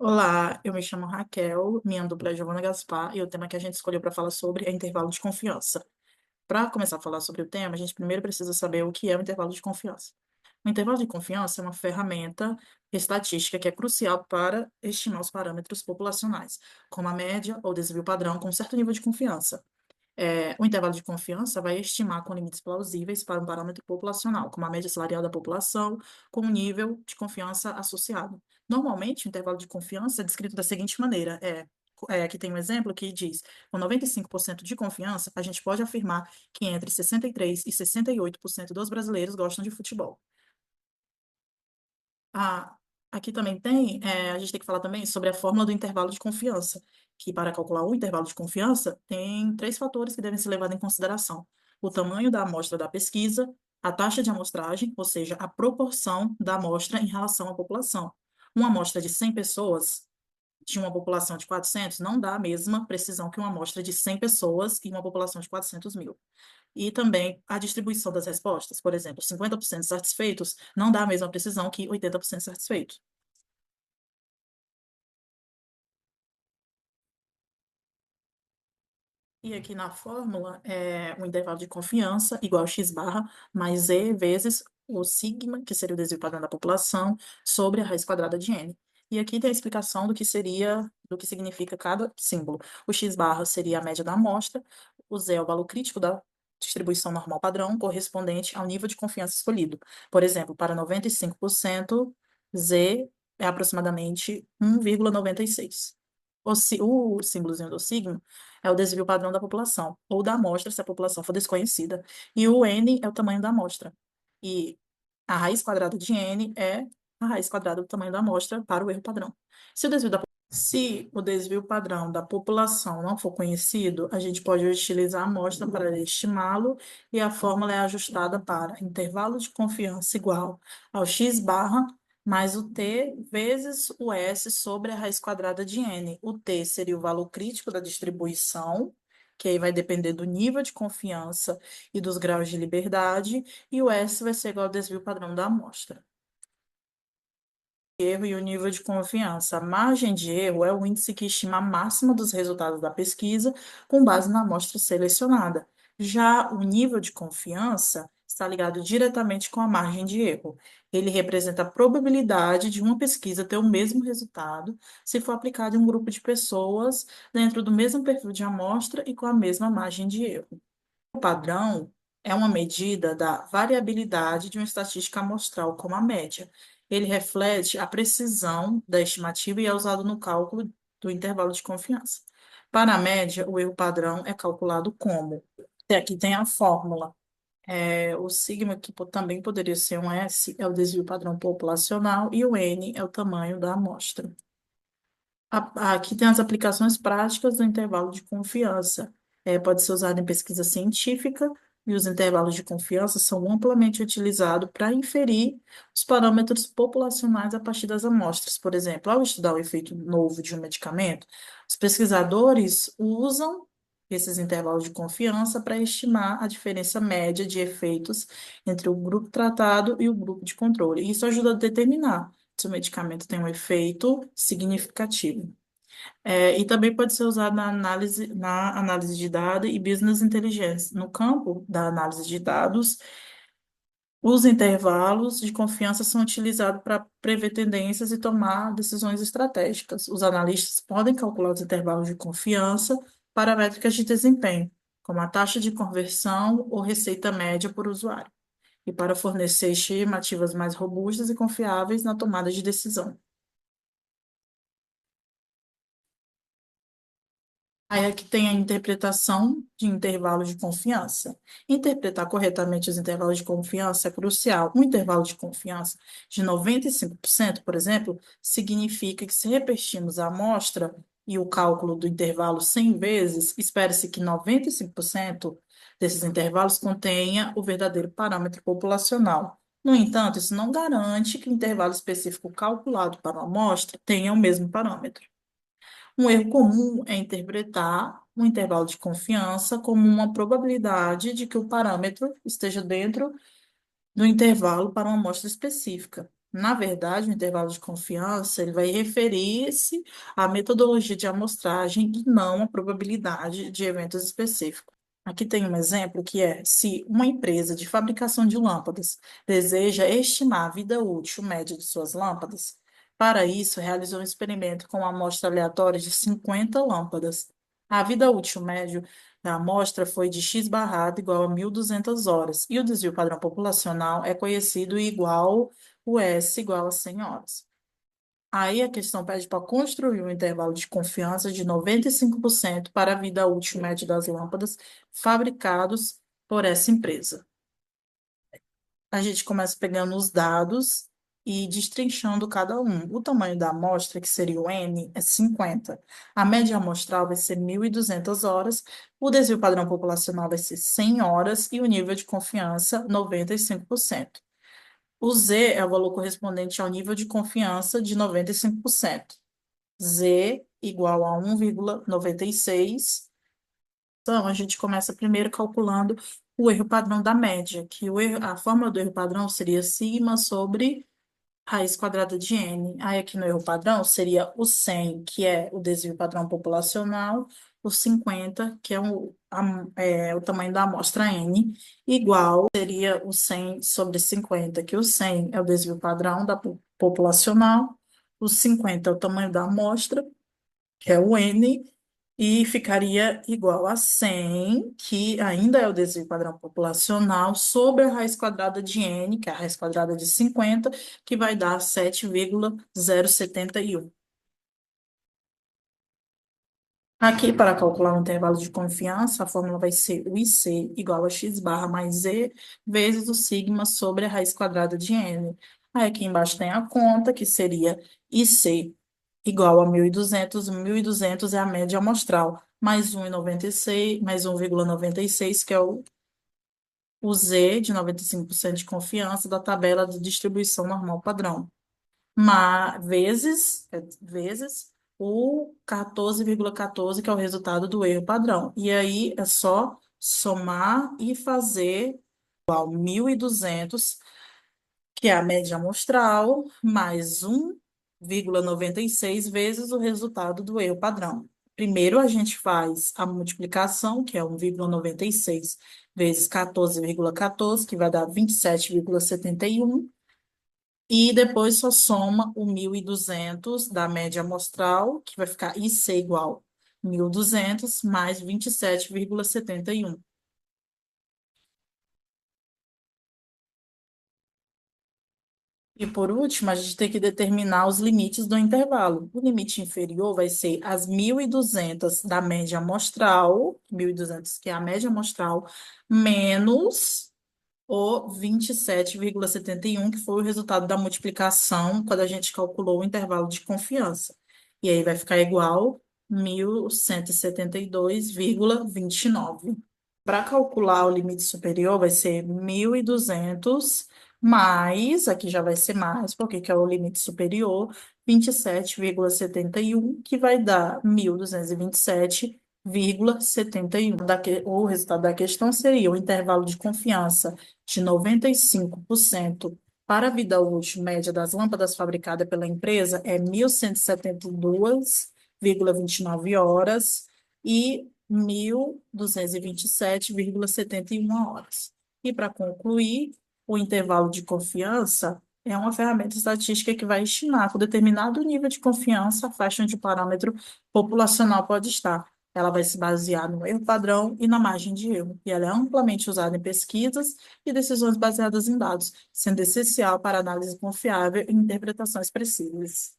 Olá, eu me chamo Raquel, minha dupla é Giovana Gaspar e o tema que a gente escolheu para falar sobre é intervalo de confiança. Para começar a falar sobre o tema, a gente primeiro precisa saber o que é o intervalo de confiança. O intervalo de confiança é uma ferramenta estatística que é crucial para estimar os parâmetros populacionais, como a média ou desvio padrão, com certo nível de confiança. O intervalo de confiança vai estimar com limites plausíveis para um parâmetro populacional, como a média salarial da população, com um nível de confiança associado. Normalmente, o intervalo de confiança é descrito da seguinte maneira: aqui tem um exemplo que diz, com 95% de confiança, a gente pode afirmar que entre 63% e 68% dos brasileiros gostam de futebol. Ah, aqui também tem, a gente tem que falar também sobre a fórmula do intervalo de confiança, que para calcular o intervalo de confiança, tem três fatores que devem ser levados em consideração: o tamanho da amostra da pesquisa, a taxa de amostragem, ou seja, a proporção da amostra em relação à população. Uma amostra de 100 pessoas, de uma população de 400, não dá a mesma precisão que uma amostra de 100 pessoas e uma população de 400 mil. E também a distribuição das respostas, por exemplo, 50% satisfeitos não dá a mesma precisão que 80% satisfeitos. E aqui na fórmula é o intervalo de confiança igual x barra mais e vezes o sigma, que seria o desvio padrão da população, sobre a raiz quadrada de n. E aqui tem a explicação do que significa cada símbolo. O x barra seria a média da amostra, o z é o valor crítico da distribuição normal padrão, correspondente ao nível de confiança escolhido. Por exemplo, para 95%, z é aproximadamente 1,96. O símbolozinho do sigma é o desvio padrão da população, ou da amostra, se a população for desconhecida. E o n é o tamanho da amostra. E a raiz quadrada de n é a raiz quadrada do tamanho da amostra para o erro padrão. Se o desvio padrão da população não for conhecido, a gente pode utilizar a amostra para estimá-lo e a fórmula é ajustada para intervalo de confiança igual ao x barra mais o t vezes o s sobre a raiz quadrada de n. O t seria o valor crítico da distribuição, que aí vai depender do nível de confiança e dos graus de liberdade, e o s vai ser igual ao desvio padrão da amostra. Erro e o nível de confiança. A margem de erro é o índice que estima a máxima dos resultados da pesquisa com base na amostra selecionada. Já o nível de confiança está ligado diretamente com a margem de erro. Ele representa a probabilidade de uma pesquisa ter o mesmo resultado se for aplicado em um grupo de pessoas dentro do mesmo perfil de amostra e com a mesma margem de erro. O padrão é uma medida da variabilidade de uma estatística amostral, como a média. Ele reflete a precisão da estimativa e é usado no cálculo do intervalo de confiança. Para a média, o erro padrão é calculado como? Aqui tem a fórmula. O sigma, que também poderia ser um S, é o desvio padrão populacional, e o N é o tamanho da amostra. Aqui tem as aplicações práticas do intervalo de confiança. Pode ser usado em pesquisa científica e os intervalos de confiança são amplamente utilizados para inferir os parâmetros populacionais a partir das amostras. Por exemplo, ao estudar o efeito novo de um medicamento, os pesquisadores usam esses intervalos de confiança para estimar a diferença média de efeitos entre o grupo tratado e o grupo de controle. Isso ajuda a determinar se o medicamento tem um efeito significativo. E também pode ser usado na análise de dados e business intelligence. No campo da análise de dados, os intervalos de confiança são utilizados para prever tendências e tomar decisões estratégicas. Os analistas podem calcular os intervalos de confiança para métricas de desempenho, como a taxa de conversão ou receita média por usuário, e para fornecer estimativas mais robustas e confiáveis na tomada de decisão. Aí aqui tem a interpretação de intervalos de confiança. Interpretar corretamente os intervalos de confiança é crucial. Um intervalo de confiança de 95%, por exemplo, significa que se repetirmos a amostra e o cálculo do intervalo 100 vezes, espera-se que 95% desses intervalos contenha o verdadeiro parâmetro populacional. No entanto, isso não garante que o intervalo específico calculado para uma amostra tenha o mesmo parâmetro. Um erro comum é interpretar um intervalo de confiança como uma probabilidade de que o parâmetro esteja dentro do intervalo para uma amostra específica. Na verdade, o intervalo de confiança ele vai referir-se à metodologia de amostragem e não à probabilidade de eventos específicos. Aqui tem um exemplo que é: se uma empresa de fabricação de lâmpadas deseja estimar a vida útil média de suas lâmpadas, para isso realizou um experimento com uma amostra aleatória de 50 lâmpadas. A vida útil média da amostra foi de x barrado igual a 1.200 horas, e o desvio padrão populacional é conhecido igual o S igual a 100 horas. Aí a questão pede para construir um intervalo de confiança de 95% para a vida útil média das lâmpadas fabricados por essa empresa. A gente começa pegando os dados e destrinchando cada um. O tamanho da amostra, que seria o N, é 50. A média amostral vai ser 1.200 horas, o desvio padrão populacional vai ser 100 horas e o nível de confiança, 95%. O Z é o valor correspondente ao nível de confiança de 95%. Z igual a 1,96. Então, a gente começa primeiro calculando o erro padrão da média, que a fórmula do erro padrão seria sigma sobre raiz quadrada de n. Aí, aqui no erro padrão, seria o 100, que é o desvio padrão populacional, o 50, que é o tamanho da amostra n, igual seria o 100 sobre 50, que o 100 é o desvio padrão da populacional, o 50 é o tamanho da amostra, que é o n, e ficaria igual a 100, que ainda é o desvio padrão populacional, sobre a raiz quadrada de n, que é a raiz quadrada de 50, que vai dar 7,071. Aqui, para calcular o intervalo de confiança, a fórmula vai ser o IC igual a x barra mais Z vezes o sigma sobre a raiz quadrada de n. Aí aqui embaixo tem a conta, que seria IC igual a 1.200. 1.200 é a média amostral, mais 1,96, mais 1,96, que é o Z de 95% de confiança da tabela de distribuição normal padrão, mas vezes o 14,14, que é o resultado do erro padrão. E aí é só somar e fazer igual 1.200, que é a média amostral, mais 1,96 vezes o resultado do erro padrão. Primeiro a gente faz a multiplicação, que é 1,96 vezes 14,14, que vai dar 27,71. E depois só soma o 1.200 da média amostral, que vai ficar IC igual 1.200 mais 27,71. E por último, a gente tem que determinar os limites do intervalo. O limite inferior vai ser as 1.200 da média amostral, 1.200 que é a média amostral, menos o 27,71, que foi o resultado da multiplicação quando a gente calculou o intervalo de confiança. E aí vai ficar igual 1.172,29. Para calcular o limite superior, vai ser 1.200 mais, aqui já vai ser mais, porque que é o limite superior, 27,71, que vai dar 1.227,71. O resultado da questão seria o intervalo de confiança de 95% para a vida útil média das lâmpadas fabricadas pela empresa é 1.172,29 horas e 1.227,71 horas. E para concluir, o intervalo de confiança é uma ferramenta estatística que vai estimar com determinado nível de confiança a faixa onde o parâmetro populacional pode estar. Ela vai se basear no erro padrão e na margem de erro, e ela é amplamente usada em pesquisas e decisões baseadas em dados, sendo essencial para análise confiável e interpretações precisas.